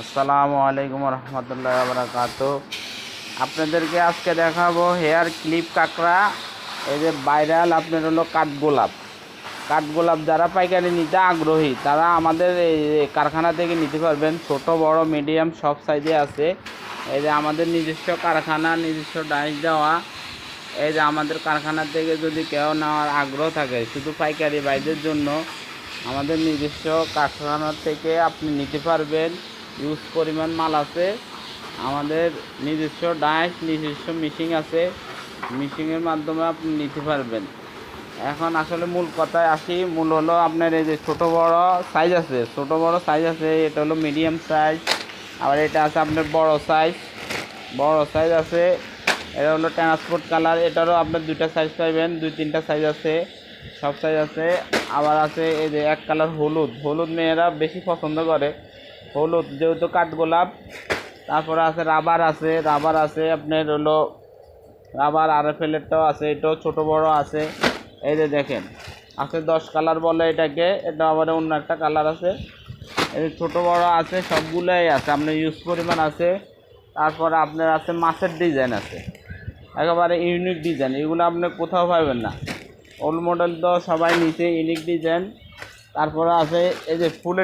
আসসালামু আলাইকুম রহমতুল্লাহ বারাকাতু। আপনাদেরকে আজকে দেখাবো হেয়ার ক্লিপ কাঁকড়া। এই যে ভাইরাল আপনার হলো কাঠগোলাপ। কাঠগোলাপ যারা পাইকারি নিতে আগ্রহী তারা আমাদের এই কারখানা থেকে নিতে পারবেন। ছোট বড় মিডিয়াম সব সাইজে আছে। এই যে আমাদের নিজস্ব কারখানা, নিজস্ব ডাইস দেওয়া। এই যে আমাদের কারখানা থেকে যদি কেউ নেওয়ার আগ্রহ থাকে, শুধু পাইকারি ভাইদের জন্য আমাদের নিজস্ব কারখানা থেকে আপনি নিতে পারবেন। ইউজ পরিমাণ মাল আছে। আমাদের নিজস্ব ডাইস, নিজস্ব মেশিন আছে। মেশিনের মাধ্যমে আপনি নিতে পারবেন। এখন আসলে মূল কথায় আসি। মূল হলো আপনার এই যে ছোট বড় সাইজ আছে, ছোট বড় সাইজ আছে। এটা হলো মিডিয়াম সাইজ, আবার এটা আছে আপনার বড় সাইজ। বড় সাইজ আছে, এটা হলো ট্রান্সপোর্ট কালার। এটারও আপনার দুইটা সাইজ পাইবেন, দুই তিনটা সাইজ আছে, সব সাইজ আছে। আবার আছে এই যে এক কালার হলুদ। হলুদ মেয়েরা বেশি পছন্দ করে, হলুদ যেহেতু কাঠগোলাপ। তারপরে আছে রাবার আছে, রাবার আছে আপনার হলো রাবার আরএফএলেরটাও আছে, এটাও ছোট বড় আছে। এই যে দেখেন আছে 10 কালার বলে এটাকে, এটা আবার অন্য একটা কালার আছে। এই যে ছোটো বড় আছে, সবগুলোই আছে, আপনার ইউজ পরিমাণ আছে। তারপরে আপনার আছে মাছের ডিজাইন আছে, একেবারে ইউনিক ডিজাইন। এগুলো আপনি কোথাও পাবেন না। ওল্ড মডেল তো সবাই নিচে ইউনিক ডিজাইন। তারপরে আছে এই যে ফুলের